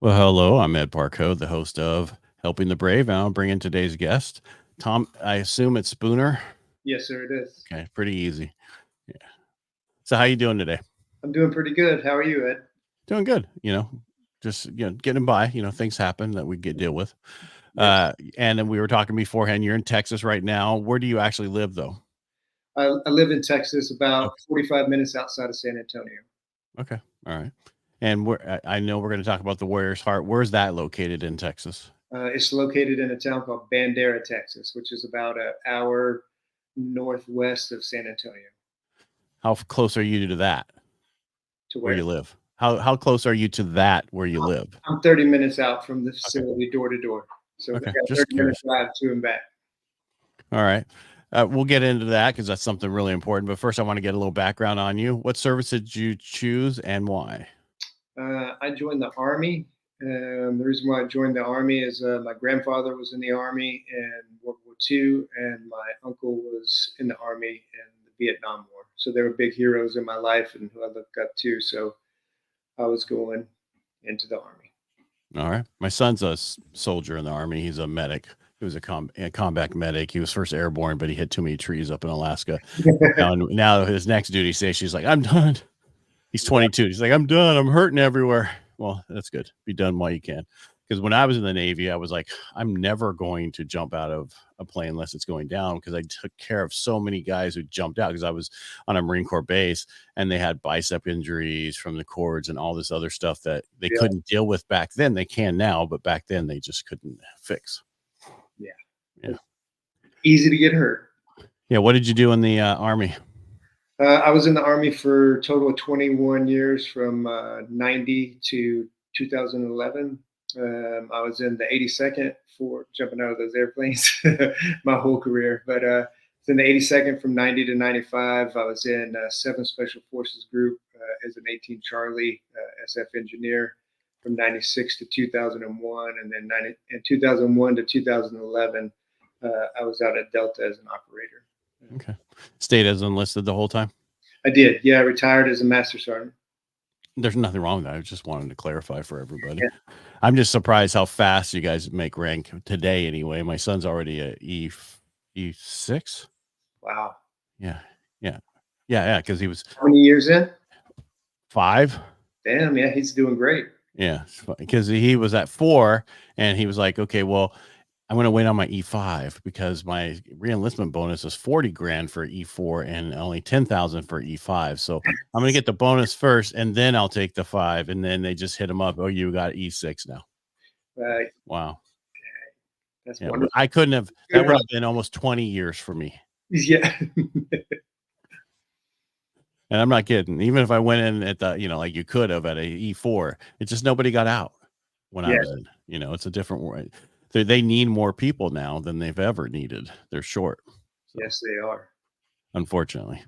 Well, hello, I'm Ed Parcaut, the host of Helping the Brave, and I'll bring in today's guest, Tom. I assume it's Spooner. Yes, sir, it is. Okay, pretty easy. Yeah. So, how you doing today? I'm doing pretty good. How are you, Ed? Doing good. Just getting by. Things happen that we get deal with. Yes. And then we were talking beforehand. You're in Texas right now. Where do you actually live, though? I live in Texas, about Okay. 45 minutes outside of San Antonio. Okay. All right. And I know we're going to talk about the Warrior's Heart. Where's that located in Texas? It's located in a town called Bandera, Texas, which is about an hour northwest of San Antonio. Close are you to that? To Where you where? live? How close are you to that where you live? I'm 30 minutes out from the Okay. facility door to door. So I Okay. got a Just 30-minute curious. drive to and back. All right. We'll get into that because that's something really important. But first, I want to get a little background on you. What service did you choose and why? I joined the Army. The reason why I joined the Army is my grandfather was in the Army in World War II, and my uncle was in the Army in the Vietnam War. So they were big heroes in my life and who I looked up to. So I was going into the Army. All right. My son's a soldier in the Army. He's a medic. He was a combat medic. He was first airborne, but he hit too many trees up in Alaska. Now his next duty station, she's like, I'm done. He's 22. He's like, I'm done. I'm hurting everywhere. Well, that's good. Be done while you can. Because when I was in the Navy, I was like, I'm never going to jump out of a plane unless it's going down because I took care of so many guys who jumped out because I was on a Marine Corps base and they had bicep injuries from the cords and all this other stuff that they Yeah, couldn't deal with back then. They can now, but back then they just couldn't fix. yeah. Yeah. Easy to get hurt. Yeah. What did you do in the Army? I was in the Army for a total of 21 years from 90 to 2011. I was in the 82nd for jumping out of those airplanes my whole career. But it's in the 82nd from 90 to 95. I was in 7th Special Forces Group as an 18 Charlie SF engineer from 96 to 2001. And then in 2001 to 2011, I was out at Delta as an operator. Okay. Stayed as enlisted the whole time? I did. Yeah, I retired as a master sergeant. There's nothing wrong with that. I just wanted to clarify for everybody. Yeah. I'm just surprised how fast you guys make rank today. Anyway, my son's already a E6. Wow. Yeah, yeah, yeah. Because he was How many years in? 5. Damn, yeah, he's doing great. Yeah, because he was at 4, and he was like, okay, well, I'm going to wait on my E5 because my reenlistment bonus is 40 grand for E4 and only 10,000 for E5. So I'm going to get the bonus first, and then I'll take the 5. And then they just hit him up. Oh, you got E6 now. Right. Wow. That's Yeah, but wonderful. I couldn't have. Good That would run. have been almost 20 years for me. Yeah. And I'm not kidding. Even if I went in at the, like you could have at a E4, it's just nobody got out when I Yeah. was in. It's a different way. They need more people now than they've ever needed. They're short. So Yes, they are. unfortunately,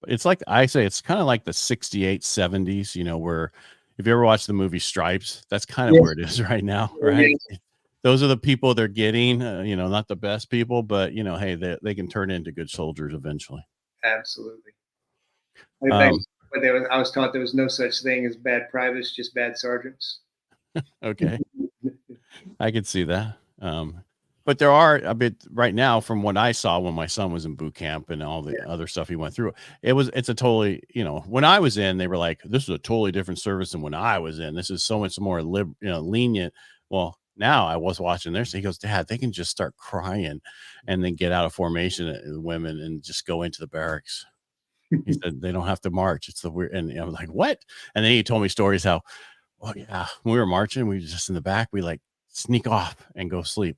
but it's like I say, it's kind of like the 68, 70s, where if you ever watch the movie Stripes, that's kind of Yes. where it is right now, right? Yes. Those are the people they're getting, not the best people, but hey, they can turn into good soldiers eventually. Absolutely. I think Um, I was taught there was no such thing as bad privates, just bad sergeants. okay. I could see that. But there are a bit right now from what I saw when my son was in boot camp and all the Yeah. other stuff he went through. It's a totally, when I was in, they were like, this is a totally different service than when I was in. This is so much more lenient. Well, now I was watching this. He goes, Dad, they can just start crying and then get out of formation, women, and just go into the barracks. He said they don't have to march. It's the weird. And I was like, what? And then he told me stories how, well, yeah, when we were marching, we were just in the back. We like sneak off and go sleep.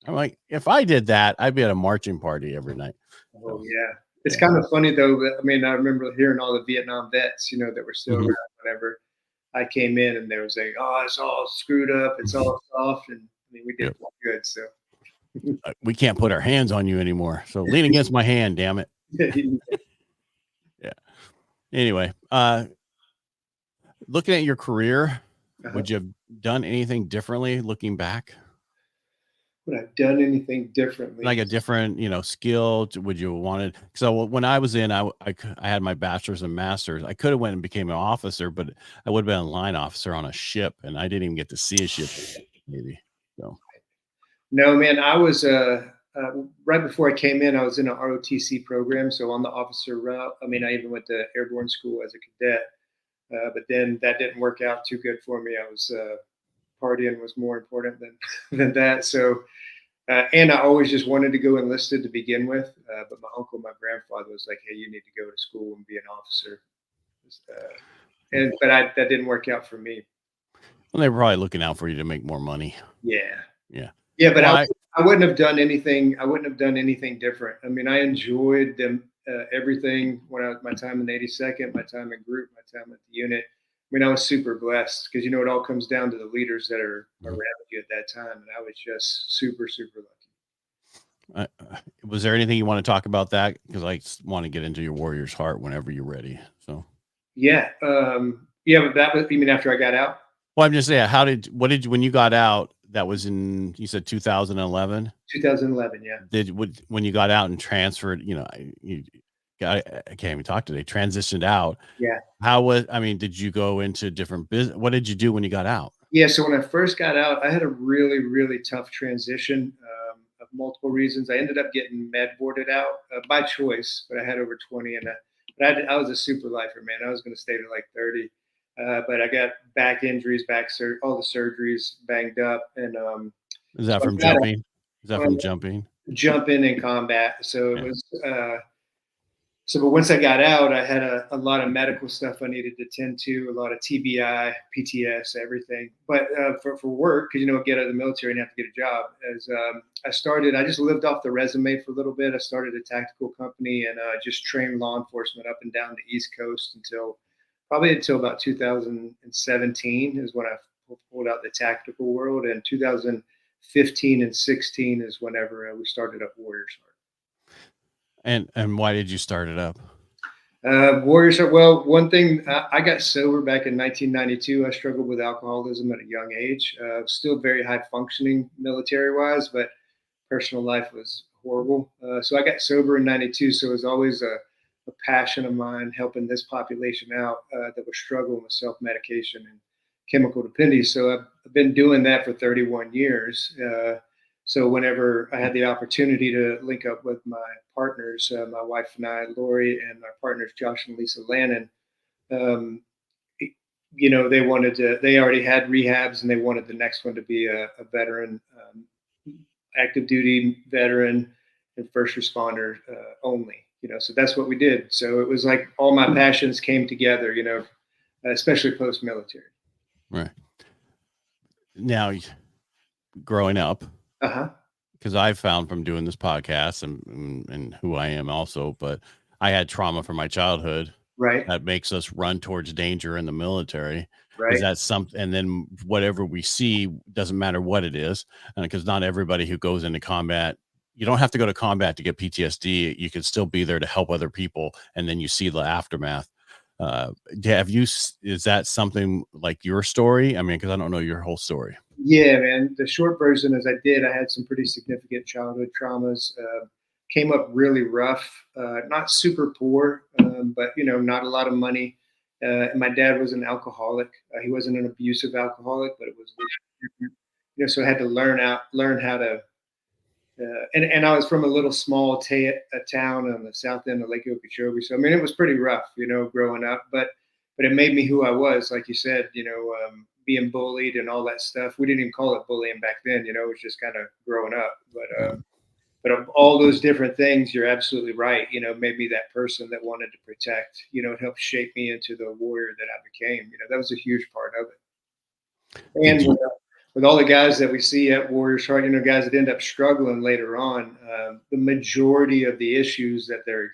I'm like, if I did that, I'd be at a marching party every night. Oh So, yeah. It's yeah. kind of funny though. I mean, I remember hearing all the Vietnam vets, that were still Mhm. around whenever I came in, and they were saying, "Oh, it's all screwed up. It's all soft." And I mean, we did Yep. pretty good. So We can't put our hands on you anymore. So lean against my hand, damn it. Yeah. Anyway, looking at your career, uh-huh. would you have done anything differently looking back? Would I've done anything Like differently? a different, skill? Would you wanted? So when I was in, I had my bachelor's and master's. I could have went and became an officer, but I would have been a line officer on a ship, and I didn't even get to see a ship, maybe. So No, man, I was right before I came in, I was in an ROTC program, so on the officer route. I mean, I even went to airborne school as a cadet, but then that didn't work out too good for me. I was partying was more important than than that. So, and I always just wanted to go enlisted to begin with, but my uncle, my grandfather was like, "Hey, you need to go to school and be an officer," and but that didn't work out for me. well, they were probably looking out for you to make more money. Yeah, Yeah. yeah, but Well, I wouldn't have done anything. I wouldn't have done anything different. I mean, I enjoyed them everything when I was my time in the 82nd, my time in group, my time at the unit. I mean, I was super blessed because it all comes down to the leaders that are mhm. around you at that time, and I was just super super lucky. Was there anything you want to talk about that? Because I want to get into your warrior's heart whenever you're ready. So, Yeah, yeah, but that was. You mean after I got out? well, I'm just saying, what did you, when you got out? That was in, you said 2011. 2011. Yeah, When you got out and transferred, you I can't even talk today. Transitioned out. yeah. How was? I mean, did you go into different business? What did you do when you got out? Yeah, so when I first got out, I had a really, really tough transition of multiple reasons. I ended up getting med boarded out by choice, but I had over 20, and I was a super lifer, man. I was going to stay to like 30, but I got back injuries, all the surgeries banged up, and Is that so from I got jumping? Is that from jumping? to jump in combat. So it Yeah. was. But once I got out, I had a lot of medical stuff I needed to tend to, a lot of TBI, PTS, everything. But for work, because get out of the military and have to get a job. As I just lived off the resume for a little bit. I started a tactical company and just trained law enforcement up and down the East Coast until about 2017 is when I pulled out the tactical world, and 2015 and 16 is whenever we started up Warriors Heart. And why did you start it up? Warriors are well. One thing I got sober back in 1992. I struggled with alcoholism at a young age. Still very high functioning military wise, but personal life was horrible. So I got sober in '92. So it was always a passion of mine helping this population out that was struggling with self medication and chemical dependency. So I've been doing that for 31 years. So whenever I had the opportunity to link up with my partners, my wife and I, Lori, and our partners, Josh and Lisa Lannon, um, they already had rehabs and they wanted the next one to be a veteran, active duty veteran and first responder only, so that's what we did. So it was like all my passions came together, especially post military. Right. Now, growing up, Uh-huh. because I've found from doing this podcast and who I am also, but I had trauma from my childhood Right. that makes us run towards danger in the military. Is Right. that something? And then whatever we see doesn't matter what it is, and because not everybody who goes into combat, you don't have to go to combat to get PTSD. You can still be there to help other people, and then you see the aftermath. Is that something like your story? I mean, because I don't know your whole story. Yeah, man. The short version is I had some pretty significant childhood traumas. Came up really rough, not super poor, but not a lot of money. And my dad was an alcoholic. He wasn't an abusive alcoholic, but it was, so I had to learn how to. And I was from a little small a town on the south end of Lake Okeechobee, so I mean it was pretty rough, growing up. But it made me who I was, like you said, being bullied and all that stuff. We didn't even call it bullying back then, it was just kind of growing up. But of all those different things, you're absolutely right. Made me that person that wanted to protect. It helped shape me into the warrior that I became. That was a huge part of it. Did And you? with all the guys that we see at Warriors Heart, guys that end up struggling later on, the majority of the issues that they're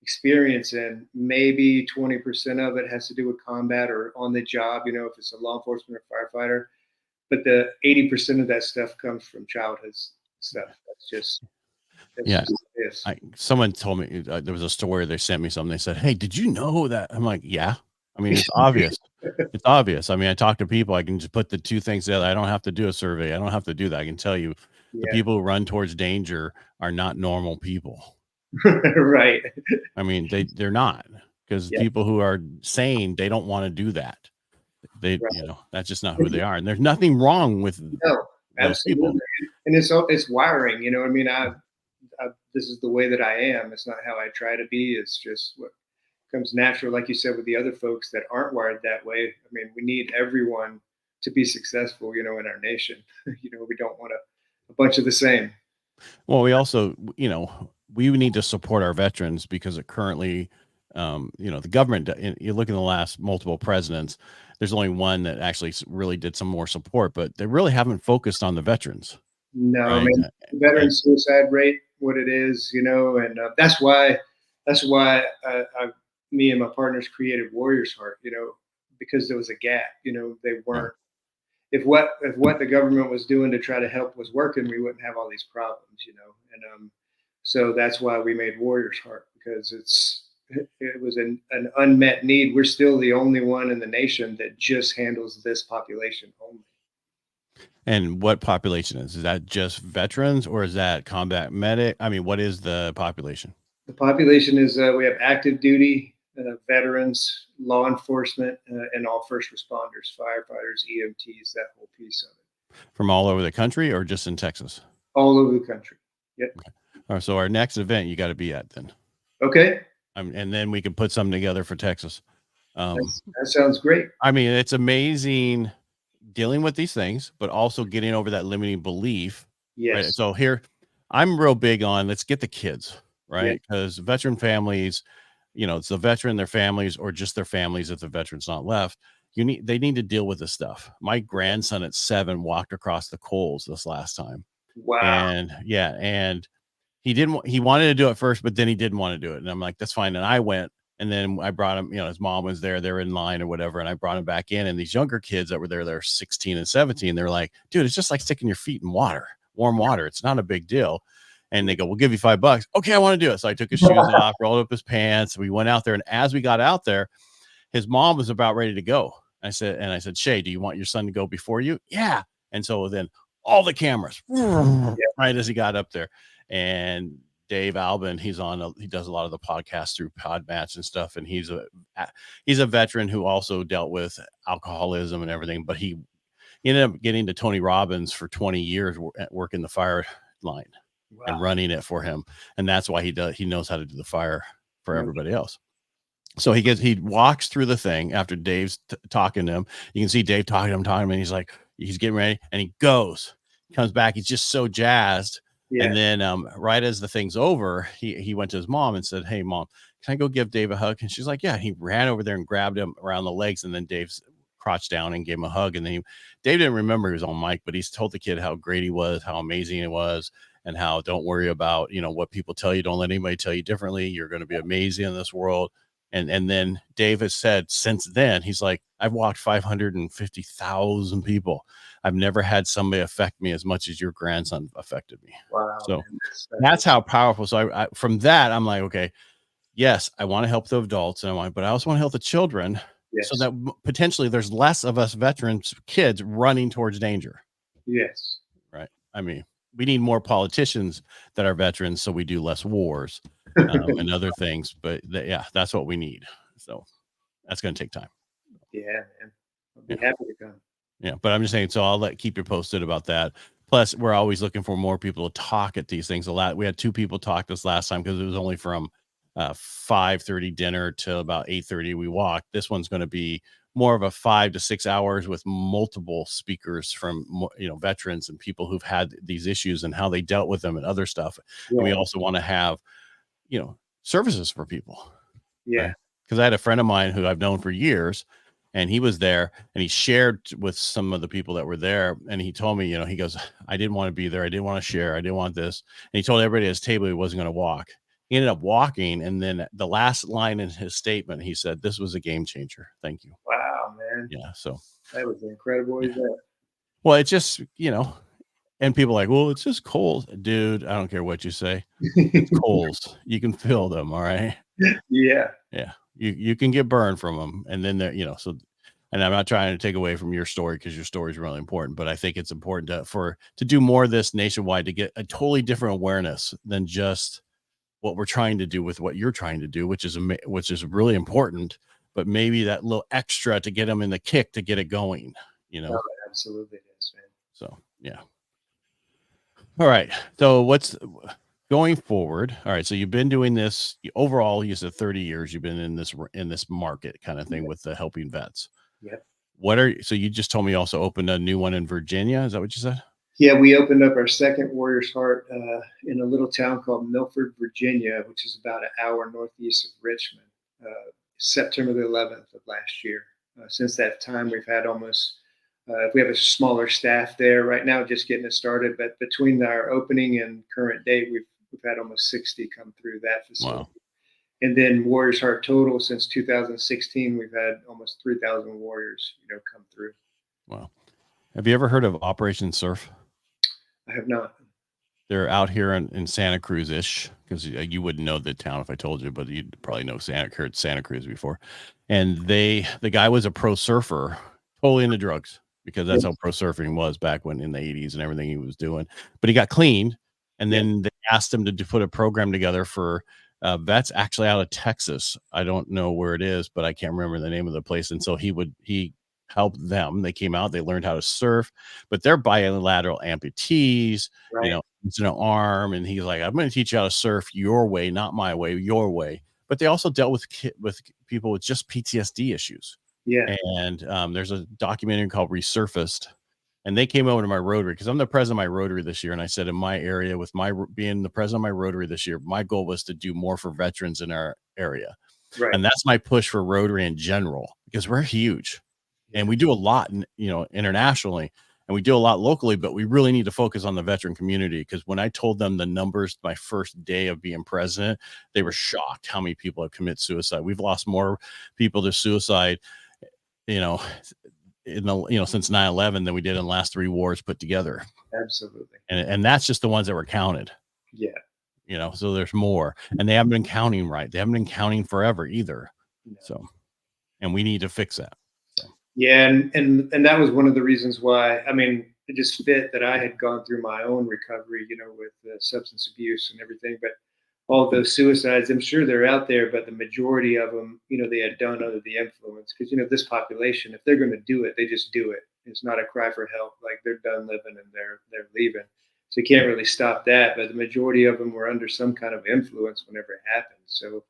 experiencing, maybe 20% of it has to do with combat or on the job, if it's a law enforcement or firefighter. But the 80% of that stuff comes from childhood stuff. That's Yeah, just this. someone told me there was a story. They sent me something. They said, "Hey, did you know that?" I'm like, "Yeah." I mean, it's obvious. It's obvious. I mean, I talk to people. I can just put the two things together. I don't have to do a survey. I don't have to do that. I can tell you. The Yeah. people who run towards danger are not normal people. Right. I mean, they're not, because Yeah. people who are sane, they don't want to do that. They, Right. that's just not who they are. And there's nothing wrong with No, those people. absolutely. And it's wiring, you know. I mean, this is the way that I am. It's not how I try to be. It's just what comes natural, like you said, with the other folks that aren't wired that way. I mean, we need everyone to be successful, you know, in our nation. You know, we don't want a bunch of the same. Well, we also, we need to support our veterans because it currently, the government, you look in the last multiple presidents, there's only one that actually really did some more support, but they really haven't focused on the veterans, No, I right? mean, And veteran suicide rate, what it is, you know, and that's why me and my partners created Warriors Heart, you know, because there was a gap, you know, they yeah. weren't. If what the government was doing to try to help was working, we wouldn't have all these problems, you know, and so that's why we made Warriors Heart, because it was an unmet need. We're still the only one in the nation that just handles this population only. And what population is that just veterans or is that combat medic? I mean, what is the population? The population is we have active duty veterans, law enforcement, and all first responders, firefighters, EMTs, that whole piece of it, From all over the country or just in Texas? all over the country. Yep. Okay. All right, so our next event you got to be at then. Okay. And then we can put something together for Texas. That sounds great. I mean, it's amazing dealing with these things, but also getting over that limiting belief. Right. Yes. So here, I'm real big on let's get the kids, Yeah. right? Because veteran families, it's the veteran, their families, or just their families if the veteran's not left. They need to deal with this stuff. My grandson at 7 walked across the coals this last time. Wow. And yeah, and he wanted to do it first, but then he didn't want to do it. And I'm like, that's fine. And I went, and then I brought him, his mom was there, they're in line or whatever. And I brought him back in. And these younger kids that were there, they're 16 and 17. They're like, dude, it's just like sticking your feet in water, warm water. It's not a big deal. And they go, we'll give you $5. Okay, I want to do it. So I took his shoes off, rolled up his pants. We went out there. And as we got out there, his mom was about ready to go. I said, Shay, do you want your son to go before you? Yeah. And so then all the cameras, right as he got up there. And Dave Albin, he does a lot of the podcasts through Podmatch and stuff. And he's a veteran who also dealt with alcoholism and everything, but he ended up getting to Tony Robbins for 20 years working the fire line and running it for him. And that's why he knows how to do the fire for everybody else. So he walks through the thing after Dave's talking to him. You can see Dave talking to him, and he's like, he's getting ready, and he comes back. He's just so jazzed. Yeah. And then right as the thing's over, he went to his mom and said, hey, Mom, can I go give Dave a hug? And she's like, yeah. He ran over there and grabbed him around the legs, and then Dave's crouched down and gave him a hug. And then Dave didn't remember he was on mic, but he's told the kid how great he was, how amazing it was, and how don't worry about, what people tell you. Don't let anybody tell you differently. You're going to be amazing in this world. And then Dave has said since then, he's like, I've walked 550,000 people. I've never had somebody affect me as much as your grandson affected me. Wow. So man, that's how powerful. So I from that, I'm like, okay, yes, I want to help the adults, but I also want to help the children. Yes. So that potentially there's less of us veterans kids running towards danger. Yes. Right. I mean, we need more politicians that are veterans so we do less wars and other things. But that's what we need. So that's going to take time. Yeah, man. I'll be happy to come. Yeah. But I'm just saying, so I'll keep you posted about that. Plus, we're always looking for more people to talk at these things. We had 2 people talk this last time because it was only from 5:30 dinner till about 8:30 we walked. This one's going to be more of a 5 to 6 hours with multiple speakers from veterans and people who've had these issues and how they dealt with them and other stuff. Yeah. And we also want to have services for people. Yeah. Because I had a friend of mine who I've known for years, and he was there and he shared with some of the people that were there. And he told me, he goes, I didn't want to be there. I didn't want to share. I didn't want this. And he told everybody at his table he wasn't going to walk. He ended up walking. And then the last line in his statement, he said, this was a game changer. Thank you. Wow, man. Yeah. So that was an incredible event. Well, it's just, and people are like, well, it's just coals. Dude, I don't care what you say. It's coals. You can feel them. All right. Yeah. Yeah. You can get burned from them. And then so and I'm not trying to take away from your story because your story is really important, but I think it's important to do more of this nationwide to get a totally different awareness than just what we're trying to do with what you're trying to do, which is really important, but maybe that little extra to get them in the kick to get it going, you Oh, know? absolutely it is, man. So, yeah. All right. So what's going forward? All right. So you've been doing this overall, you said 30 years you've been in this market kind of thing Yeah. with the helping vets. Yep. So you just told me you also opened a new one in Virginia. Is that what you said? Yeah, we opened up our second Warrior's Heart in a little town called Milford, Virginia, which is about an hour northeast of Richmond, September the 11th of last year. Since that time, we've had almost, we have a smaller staff there right now, just getting it started. But between our opening and current date, we've had almost 60 come through that facility. Wow. And then Warriors Heart total since 2016, we've had almost 3,000 warriors, come through. Wow. Have you ever heard of Operation Surf? I have not. They're out here in Santa Cruz ish because you wouldn't know the town if I told you, but you'd probably know Santa Cruz before. And the guy was a pro surfer, totally into drugs because that's Yep. how pro surfing was back when in the 80s and everything he was doing. But he got clean, and Yep. then they asked him to put a program together for vets actually out of Texas. I don't know where it is, but I can't remember the name of the place. And so he helped them. They came out, they learned how to surf, but they're bilateral amputees, you Right. know, it's an arm, and he's like, I'm going to teach you how to surf your way, not my way, your way. But they also dealt with people with just PTSD issues. Yeah. And there's a documentary called Resurfaced, and they came over to my Rotary because I'm the president of my Rotary this year. And I said, in my area, with my being the president of my Rotary this year, my goal was to do more for veterans in our area, Right. and that's my push for Rotary in general because we're huge Yeah. and we do a lot, internationally, and we do a lot locally, but we really need to focus on the veteran community. Because when I told them the numbers my first day of being president, they were shocked how many people have committed suicide. We've lost more people to suicide, you know, since 9/11 than we did in the last 3 wars put together. Absolutely. And that's just the ones that were counted, Yeah. so there's more, and they haven't been counting right. They haven't been counting forever either. No. So, and we need to fix that. So. Yeah, and that was one of the reasons why. I mean, it just fit that I had gone through my own recovery, with substance abuse and everything. But all of those suicides, I'm sure they're out there, but the majority of them, they had done under the influence. Because this population, if they're going to do it, they just do it. It's not a cry for help. Like they're done living and they're leaving. So you can't really stop that. But the majority of them were under some kind of influence whenever it happened. So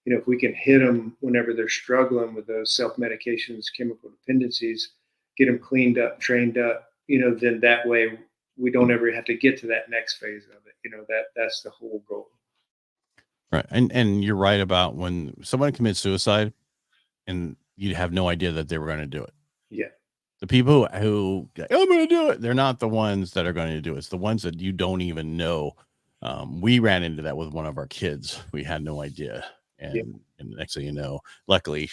if we can hit them whenever they're struggling with those self medications, chemical dependencies, get them cleaned up, trained up, then that way we don't ever have to get to that next phase of it. That's the whole goal. Right. And you're right about when someone commits suicide and you have no idea that they were going to do it. Yeah. The people who I'm going to do it, they're not the ones that are going to do it. It's the ones that you don't even know. We ran into that with one of our kids. We had no idea. Yeah. And the next thing you know, luckily,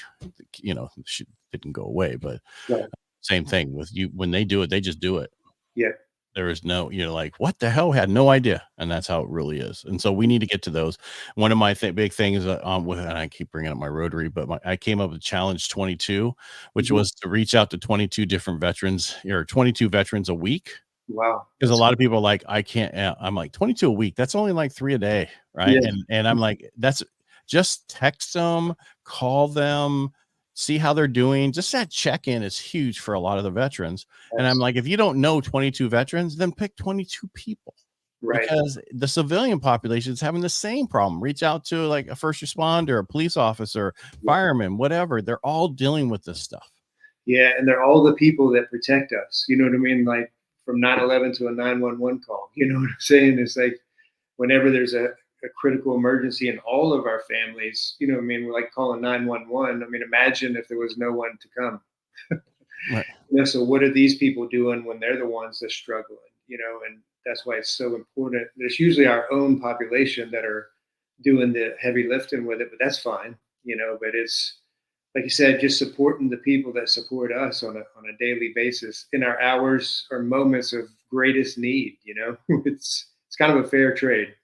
she didn't go away, but Right. same thing with you. When they do it, they just do it. Yeah. There is no, you're like, what the hell? Had no idea. And that's how it really is. And so we need to get to those. One of my big things and I keep bringing up my Rotary, but I came up with Challenge 22, which Mhm. was to reach out to 22 different veterans or 22 veterans a week. Wow. Because a That's lot of people are like, I can't, I'm like 22 a week. That's only like 3 a day. Right. yeah. And I'm like, that's just text them, call them, see how they're doing. Just that check-in is huge for a lot of the veterans. And I'm like, if you don't know 22 veterans, then pick 22 people Right. because the civilian population is having the same problem. Reach out to like a first responder, a police officer, Yeah. fireman, whatever. They're all dealing with this stuff. Yeah. And they're all the people that protect us. You know what I mean? Like from 9/11 to a 911 call. You know what I'm saying? It's like whenever there's a critical emergency in all of our families, we're like calling 911. I mean, imagine if there was no one to come. Right. So what are these people doing when they're the ones that are struggling? And that's why it's so important. There's usually our own population that are doing the heavy lifting with it, but that's fine. But it's like you said, just supporting the people that support us on a daily basis in our hours or moments of greatest need. It's kind of a fair trade.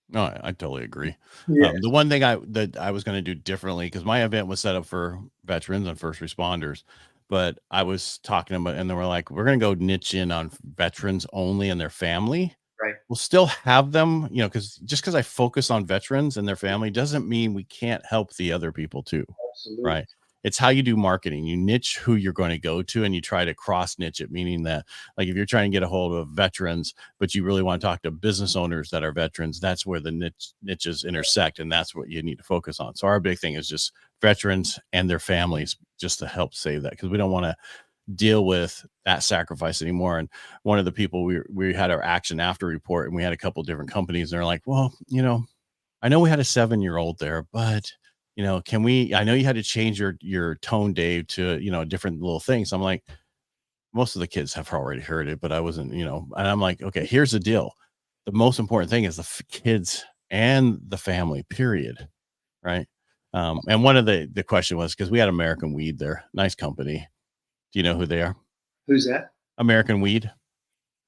No, I totally agree. Yeah. The one thing that I was going to do differently because my event was set up for veterans and first responders, but I was talking about, and they were like, we're going to go niche in on veterans only and their family. Right. We'll still have them, because just because I focus on veterans and their family doesn't mean we can't help the other people too. Absolutely. Right. It's how you do marketing. You niche who you're going to go to and you try to cross niche it, meaning that, like, if you're trying to get a hold of veterans, but you really want to talk to business owners that are veterans, that's where the niches intersect. And that's what you need to focus on. So our big thing is just veterans and their families, just to help save that, because we don't want to deal with that sacrifice anymore. And one of the people, we had our action after report, and we had a couple different companies, and they're like, well, I know we had a 7-year-old there, but can we, I know you had to change your tone, Dave, to, different little things. I'm like, most of the kids have already heard it, but I wasn't, and I'm like, okay, here's the deal. The most important thing is the kids and the family, period. Right. And one of the question was, because we had American Weed there, nice company. Do you know who they are? Who's that? American Weed.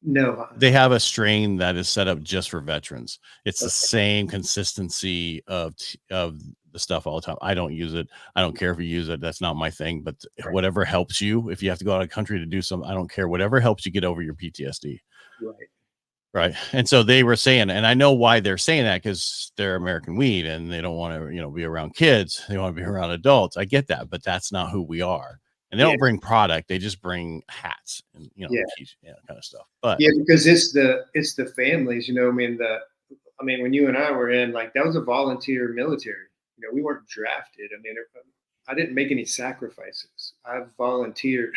No. They have a strain that is set up just for veterans. It's the Okay. same consistency of the stuff all the time. I don't use it. I don't care if you use it. That's not my thing. But Right. whatever helps you, if you have to go out of the country to do something, I don't care. Whatever helps you get over your PTSD. Right. Right. And so they were saying, and I know why they're saying that, because they're American Weed and they don't want to, be around kids. They want to be around adults. I get that, but that's not who we are. And they Yeah. don't bring product. They just bring hats and, Yeah. kind of stuff. But Yeah, because it's the families, I mean, when you and I were in, like, that was a volunteer military. We weren't drafted. I mean, I didn't make any sacrifices. I volunteered.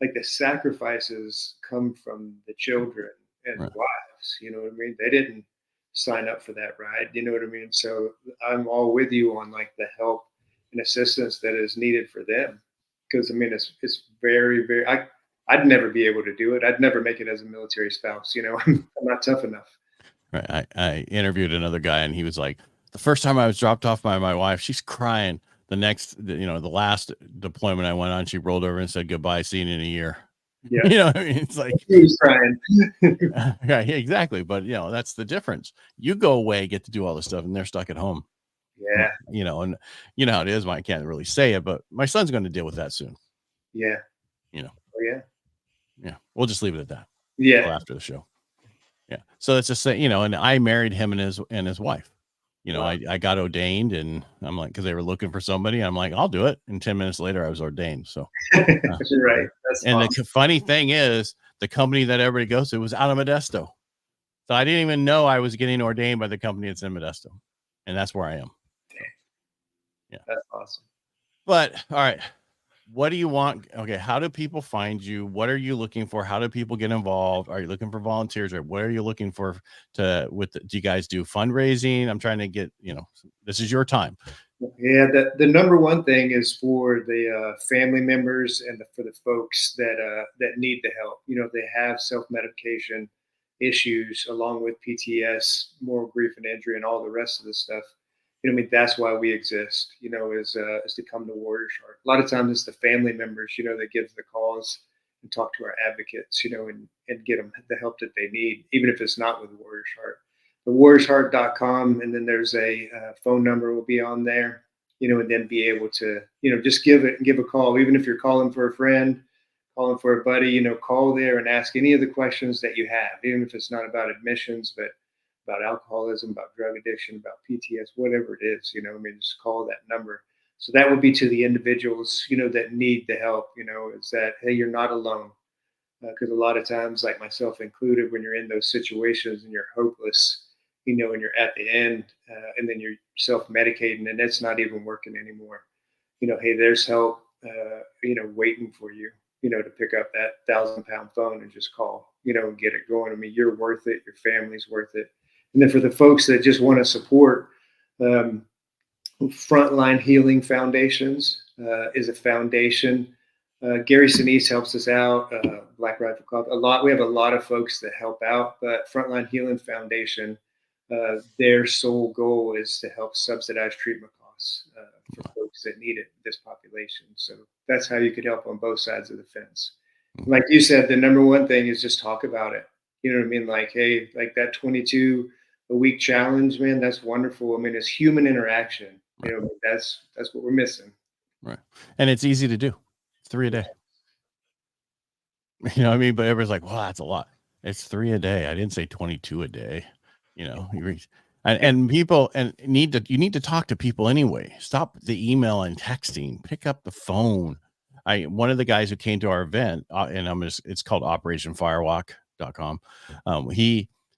Like, the sacrifices come from the children and right. wives. You know what I mean? They didn't sign up for that ride. You know what I mean? So I'm all with you on, like, the help and assistance that is needed for them. Because, I mean, it's very, very. I'd never be able to do it. I'd never make it as a military spouse. I'm not tough enough. Right. I interviewed another guy, and he was like, the first time I was dropped off by my wife, she's crying. The last deployment I went on, she rolled over and said, goodbye, see you in a year. Yeah. You know what I mean? It's like, He's crying. yeah, exactly. But that's the difference. You go away, get to do all this stuff, and they're stuck at home. Yeah. And you know how it is. I can't really say it, but my son's going to deal with that soon. Yeah. Oh, yeah. Yeah. We'll just leave it at that. Yeah. Until after the show. Yeah. So it's just say, and I married him and his wife. Wow. I got ordained, and I'm like, because they were looking for somebody. I'm like, I'll do it. And 10 minutes later, I was ordained. So, You're right. That's and awesome. the funny thing is, the company that everybody goes to was out of Modesto. So I didn't even know I was getting ordained by the company that's in Modesto. And that's where I am. So, yeah. That's awesome. But all right. What do you want? Okay. How do people find you? What are you looking for? How do people get involved? Are you looking for volunteers, or what are you looking for do you guys do fundraising? I'm trying to get, this is your time. Yeah, the number one thing is for the family members and for the folks that need the help. If they have self medication issues along with PTS, moral grief and injury, and all the rest of the stuff. I mean, that's why we exist. Is to come to Warriors Heart. A lot of times it's the family members, that gives the calls and talk to our advocates, and get them the help that they need, even if it's not with Warriors Heart. The warriorsheart.com, and then there's a phone number will be on there, and then be able to, just give a call, even if you're calling for a friend, calling for a buddy, call there and ask any of the questions that you have, even if it's not about admissions, but about alcoholism, about drug addiction, about PTS, whatever it is, just call that number. So that would be to the individuals, that need the help, is that, hey, you're not alone. Because a lot of times, like myself included, when you're in those situations and you're hopeless, and you're at the end, and then you're self-medicating, and it's not even working anymore. Hey, there's help, waiting for you, to pick up that 1,000-pound phone and just call, and get it going. I mean, you're worth it. Your family's worth it. And then for the folks that just want to support, Frontline Healing Foundations is a foundation. Gary Sinise helps us out. Black Rifle Club. We have a lot of folks that help out, but Frontline Healing Foundation, their sole goal is to help subsidize treatment costs for folks that need it, this population. So that's how you could help on both sides of the fence. Like you said, the number one thing is just talk about it. You know what I mean? Like, hey, like that 22 a week challenge, man, that's wonderful. I mean, it's human interaction. That's what we're missing. Right. And it's easy to do. It's 3 a day. You know what I mean? But everybody's like, well, that's a lot. It's 3 a day. I didn't say 22 a day. You know, and people you need to talk to people anyway. Stop the email and texting. Pick up the phone. One of the guys who came to our event, and it's called operationfirewalk.com.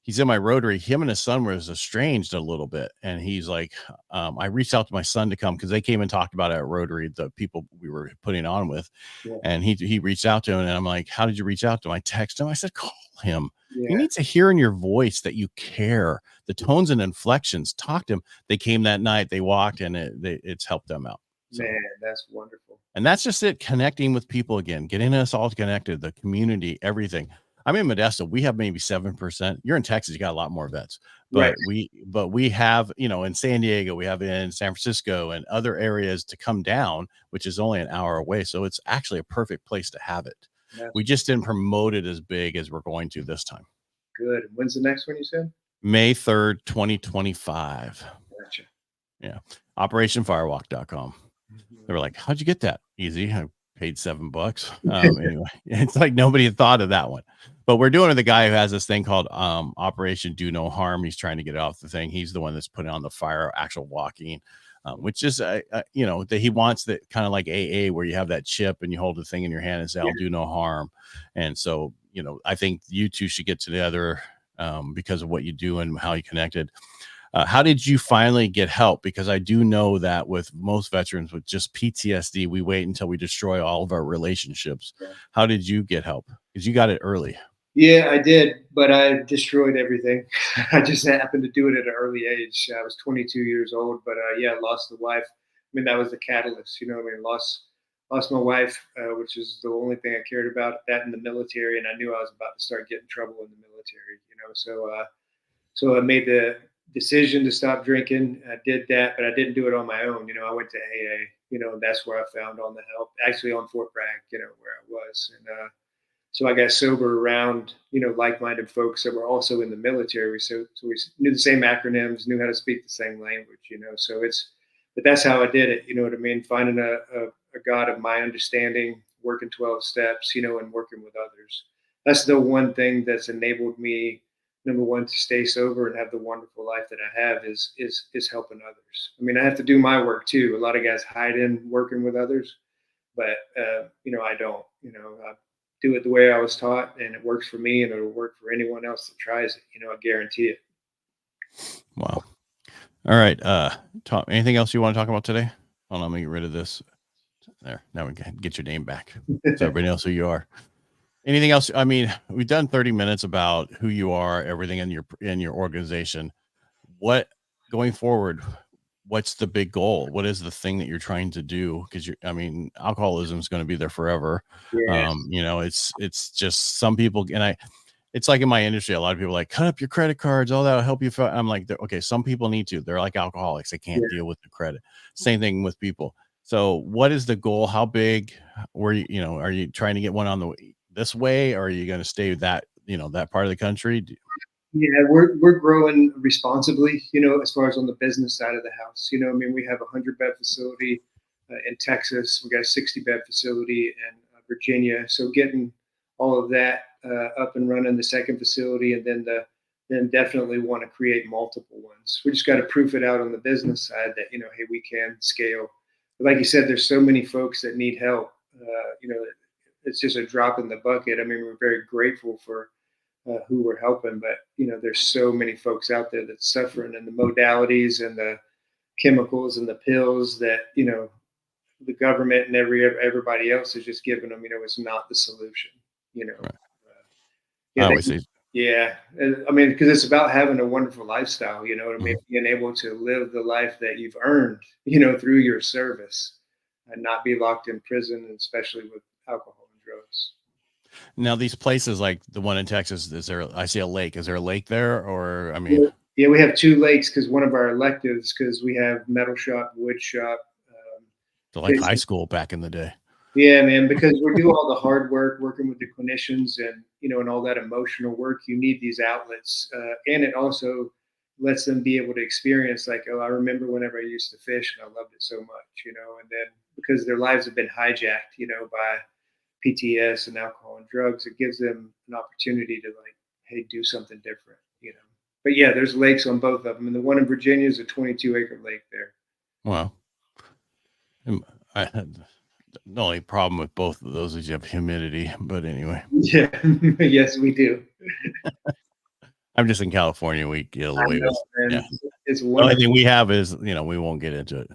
He's in my Rotary. Him and his son was estranged a little bit, and he's like, I reached out to my son to come because they came and talked about it at Rotary, the people we were putting on with. Yeah, And he reached out to him, and I'm like, how did you reach out to him? I texted him. I said, call him. He yeah, needs to hear in your voice that you care. The tones and inflections. Talk to him. They came that night. They walked, and it's helped them out. So, man, that's wonderful. and that's just it. Connecting with people again, getting us all connected. The community, everything. I'm in Modesto. We have maybe 7%. You're in Texas. You got a lot more vets, Right. but we have, in San Diego, we have in San Francisco and other areas to come down, which is only an hour away. So it's actually a perfect place to have it. That's We just didn't promote it as big as we're going to this time. good. When's the next one you said? May 3rd, 2025. Gotcha. Yeah. Operationfirewalk.com. They were like, how'd you get that? Easy. I paid $7. Anyway, it's like nobody had thought of that one. But we're doing it with a guy who has this thing called Operation Do No Harm. He's trying to get it off the thing. He's the one that's putting on the fire, actual walking, which is, that he wants that kind of like AA where you have that chip and you hold the thing in your hand and say, I'll do no harm. And so, I think you two should get together because of what you do and how you connected. How did you finally get help? Because I do know that with most veterans with just PTSD, we wait until we destroy all of our relationships. Yeah. How did you get help? Because you got it early. Yeah, I did, but I destroyed everything. I just happened to do it at an early age. I was 22 years old, but yeah, I lost the wife. I mean, that was the catalyst. I mean, lost my wife, which is the only thing I cared about. That in the military, and I knew I was about to start getting trouble in the military. So I made the decision to stop drinking. I did that, but I didn't do it on my own. I went to AA. That's where I found all the help. Actually, on Fort Bragg, where I was, and so I got sober around, like-minded folks that were also in the military. So we knew the same acronyms, knew how to speak the same language. But that's how I did it. You know what I mean? Finding a God of my understanding, working 12 steps, and working with others. That's the one thing that's enabled me, number one, to stay sober and have the wonderful life that I have is helping others. I mean, I have to do my work too. A lot of guys hide in working with others, but I don't. I do it the way I was taught, and it works for me, and it'll work for anyone else that tries it. I guarantee it. Wow. All right. Tom, anything else you want to talk about today? Hold on, let me get rid of this. There. Now we can get your name back so everybody knows who you are. Anything else? I mean, we've done 30 minutes about who you are, everything in your organization. What going forward? What's the big goal? What is the thing that you're trying to do? Because alcoholism is going to be there forever. Yeah, It's just some people, it's like in my industry, a lot of people are like, cut up your credit cards. Oh, that'll help you. I'm like, okay, some people need to. They're like alcoholics. They can't yeah. deal with the credit. Same thing with people. So what is the goal? How big are you trying to get one on this way? Or are you going to stay that part of the country? Yeah, we're growing responsibly, as far as on the business side of the house. I mean, we have a 100-bed facility in Texas. We got a 60-bed facility in Virginia. So getting all of that up and running, the second facility, and then definitely want to create multiple ones. We just got to proof it out on the business side that hey, we can scale. But like you said, there's so many folks that need help. It's just a drop in the bucket. I mean, we're very grateful for who we're helping. But there's so many folks out there that's suffering, and the modalities and the chemicals and the pills that the government and everybody else is just giving them. It's not the solution. Right. I Yeah, always say, yeah. I mean, because it's about having a wonderful lifestyle. You know what I mean? Being able to live the life that you've earned. Through your service, and not be locked in prison, especially with alcohol and drugs. now these places like the one in Texas, I see a lake. Is there a lake there? Or, I mean, Yeah, we have two lakes because one of our electives, because we have metal shop, wood shop. like high school back in the day. Yeah, man, because we do all the hard work, working with the clinicians, and all that emotional work. You need these outlets, and it also lets them be able to experience, like, oh, I remember whenever I used to fish and I loved it so much. And then because their lives have been hijacked, by PTS and alcohol and drugs, it gives them an opportunity to like, hey, do something different, you know. But yeah, there's lakes on both of them, and the one in Virginia is a 22-acre lake there. Well, I had the only problem with both of those is you have humidity. But anyway, Yeah, yes, we do. I'm just in California. We get I away know, with, yeah. man. It's The only wonderful. thing we have is, we won't get into it.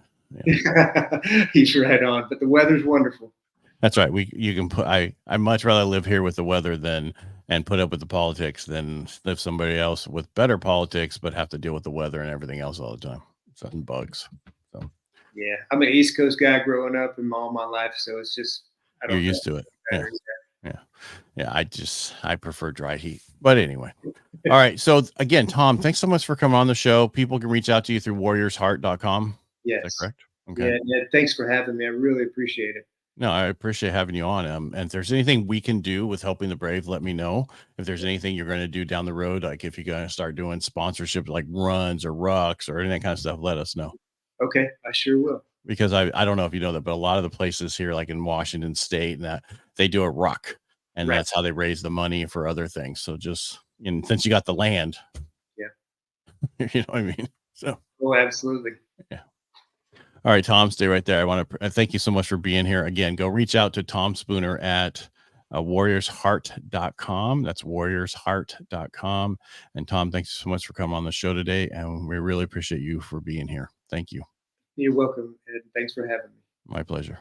Yeah. He's right on, but the weather's wonderful. That's right. You can put, I much rather live here with the weather than, and put up with the politics than live somebody else with better politics, but have to deal with the weather and everything else all the time. Something bugs. So Yeah, I'm an East Coast guy growing up in all my life, so it's just I you're don't know used to it. Yeah. better. Yeah. Yeah. I prefer dry heat, but anyway. All right. So again, Tom, thanks so much for coming on the show. People can reach out to you through warriorsheart.com. Is that Yes. correct? Okay. Yeah, yeah. Thanks for having me. I really appreciate it. No, I appreciate having you on. And if there's anything we can do with helping the brave, let me know. If there's anything you're going to do down the road, like if you're going to start doing sponsorship like runs or rucks or any that kind of stuff, let us know. Okay, I sure will. Because I don't know if you know that, but a lot of the places here, like in Washington State, and that they do a ruck, and Right. that's how they raise the money for other things. So just, and since you got the land, Yeah. you know what I mean. So Oh, absolutely. yeah. All right, Tom, stay right there. I want to thank you so much for being here. Again, go reach out to Tom Spooner at warriorsheart.com. That's warriorsheart.com. And Tom, thanks so much for coming on the show today. And we really appreciate you for being here. Thank you. You're welcome, and thanks for having me. My pleasure.